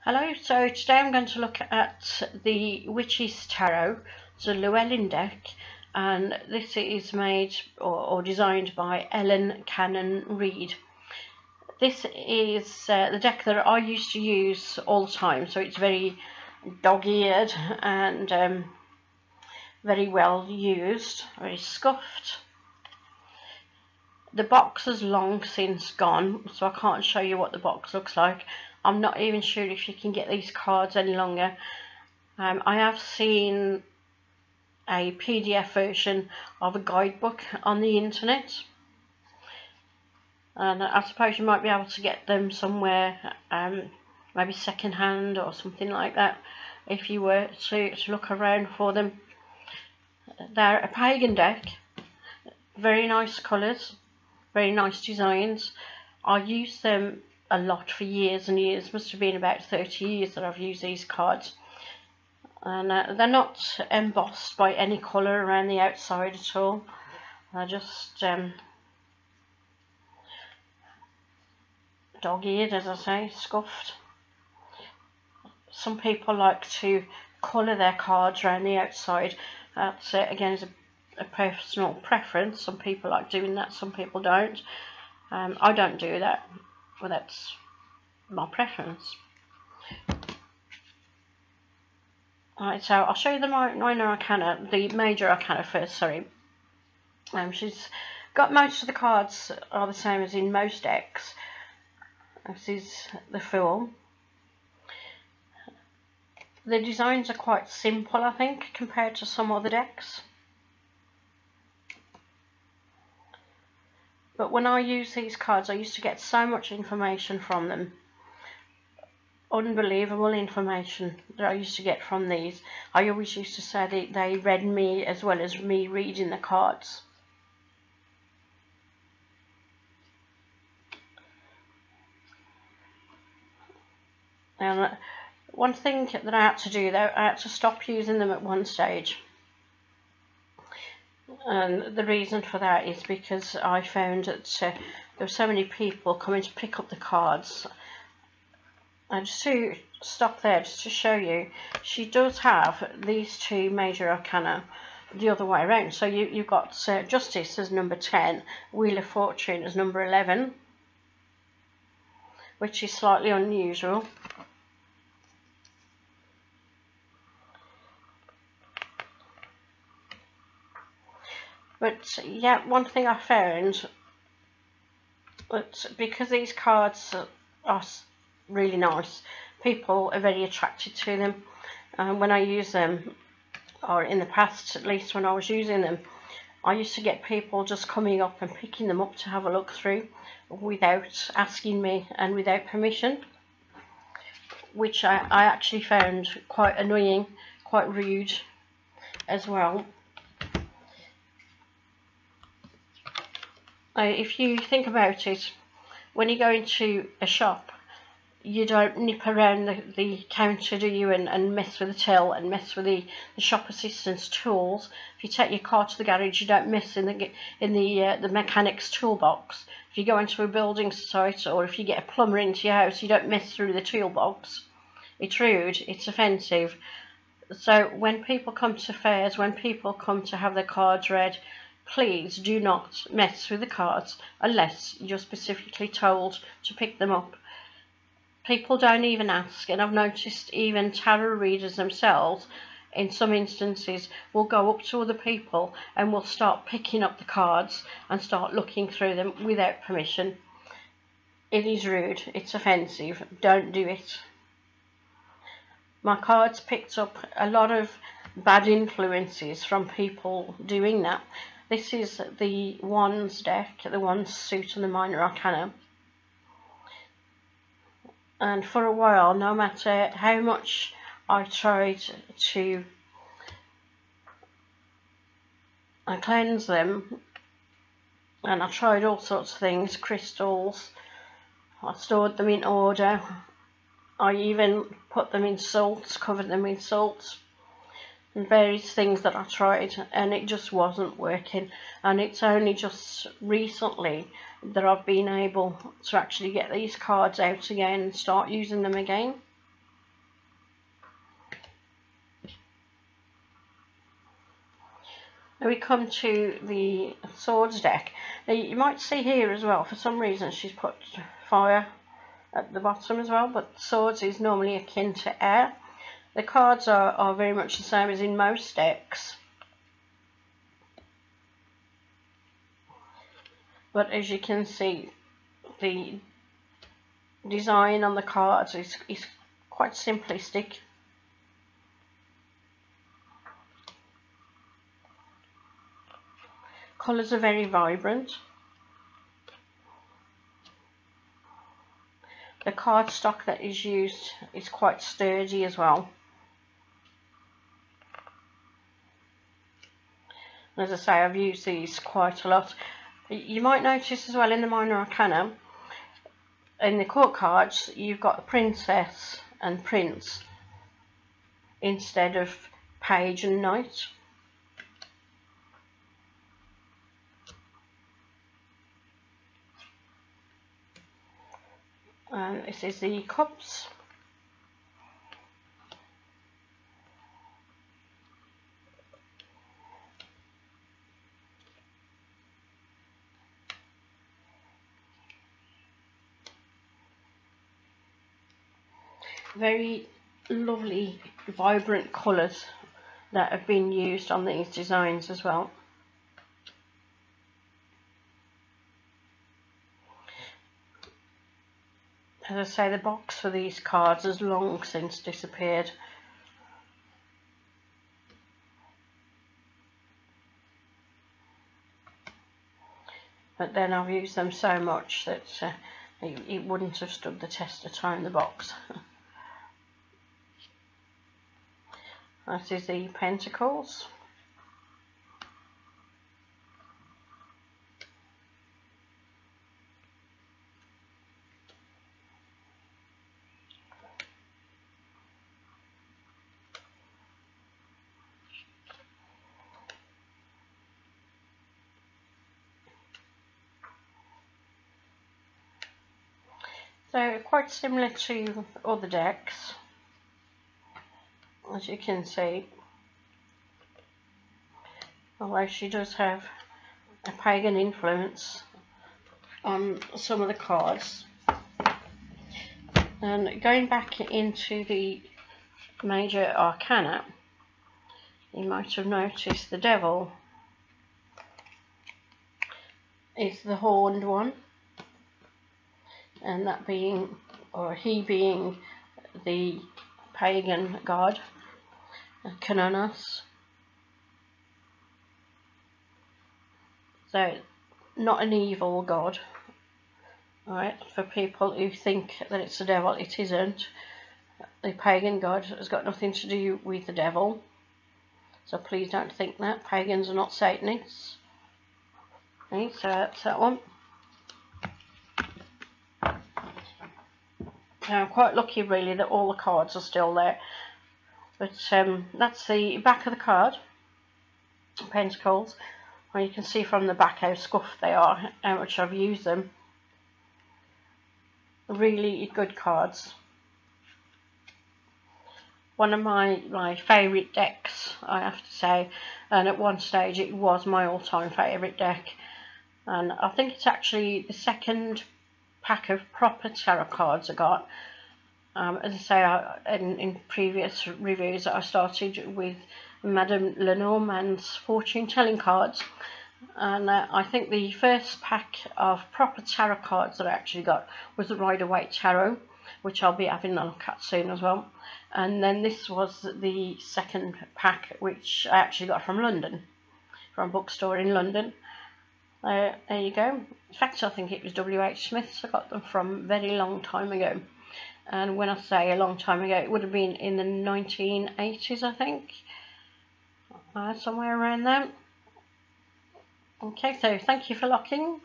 Hello, so today I'm going to look at the Witch's Tarot, the Llewellyn deck, and this is made or designed by Canon Reed. This is the deck that I used to use all the time, so it's very dog-eared and very well used, very scuffed. The box has long since gone, so I can't show you what the box looks like. I'm not even sure if you can get these cards any longer. I have seen a PDF version of a guidebook on the internet, and I suppose you might be able to get them somewhere, maybe second hand or something like that, if you were to look around for them. They're a pagan deck, very nice colours, very nice designs. I use them a lot for years and years. Must have been about 30 years that I've used these cards, and they're not embossed by any colour around the outside at all. They're just dog-eared, as I say, scuffed. Some people like to colour their cards around the outside. That's again is a personal preference. Some people like doing that, some people don't. I don't do that. Well, that's my preference. Alright, so I'll show you the minor arcana, the major arcana first, sorry. She's got most of the cards are the same as in most decks. This is the Fool. The designs are quite simple, I think, compared to some other decks. But when I use these cards, I used to get so much information from them. Unbelievable information that I used to get from these. I always used to say that they read me as well as me reading the cards. And one thing that I had to do though, I had to stop using them at one stage. And the reason for that is because I found that there were so many people coming to pick up the cards. And just to stop there, just to show you, she does have these two major arcana the other way around. So you've got Justice as number 10, Wheel of Fortune as number 11, which is slightly unusual. But yeah, one thing I found, that because these cards are really nice, people are very attracted to them. When I use them, or in the past at least when I was using them, I used to get people just coming up and picking them up to have a look through without asking me and without permission, which I actually found quite annoying, quite rude as well. If you think about it, when you go into a shop, you don't nip around the counter, do you, and mess with the till and mess with the shop assistant's tools. If you take your car to the garage, you don't mess in the mechanic's toolbox. If you go into a building site, or if you get a plumber into your house, you don't mess through the toolbox. It's rude, it's offensive. So when people come to fairs, when people come to have their cards read, please do not mess with the cards unless you're specifically told to pick them up. People don't even ask, and I've noticed even tarot readers themselves in some instances will go up to other people and will start picking up the cards and start looking through them without permission. It is rude, it's offensive, don't do it. My cards picked up a lot of bad influences from people doing that. This is the Wands deck, the Wands suit and the minor arcana. And for a while, no matter how much I tried to cleanse them, and I tried all sorts of things, crystals, I stored them in order, I even put them in salts, covered them in salts, and various things that I tried, and it just wasn't working. And it's only just recently that I've been able to actually get these cards out again and start using them again. Now we come to the swords deck. Now you might see here as well, for some reason she's put fire at the bottom as well, but swords is normally akin to air. The cards are very much the same as in most decks, but as you can see, the design on the cards is quite simplistic. Colours are very vibrant. The cardstock that is used is quite sturdy as well. As I say, I've used these quite a lot. You might notice as well in the Minor Arcana, in the court cards, you've got the Princess and Prince instead of Page and Knight. And this is the Cups. Very lovely, vibrant colours that have been used on these designs as well. As I say, the box for these cards has long since disappeared. But then I've used them so much that it wouldn't have stood the test of time, the box. That is the Pentacles. So quite similar to other decks, as you can see, although she does have a pagan influence on some of the cards. And going back into the Major Arcana, you might have noticed the Devil is the horned one, and that being, or he being, the pagan god Canon. So not an evil god. Alright, for people who think that it's the devil, it isn't. The pagan god has got nothing to do with the devil, so please don't think that. Pagans are not Satanists. Okay, so that's that one. Now, I'm quite lucky really that all the cards are still there. But that's the back of the card, Pentacles. Well, you can see from the back how scuffed they are, how much I've used them. Really good cards. One of my favourite decks, I have to say, and at one stage it was my all-time favourite deck. And I think it's actually the second pack of proper tarot cards I got. As I say, in previous reviews, I started with Madame Lenormand's fortune telling cards, and I think the first pack of proper tarot cards that I actually got was the Rider-Waite Tarot, which I'll be having a look at soon as well. And then this was the second pack, which I actually got from London, from a bookstore in London. There you go. In fact, I think it was W.H. Smith's. I got them from a very long time ago. And when I say a long time ago, it would have been in the 1980s, I think. Somewhere around there. Okay, so thank you for looking.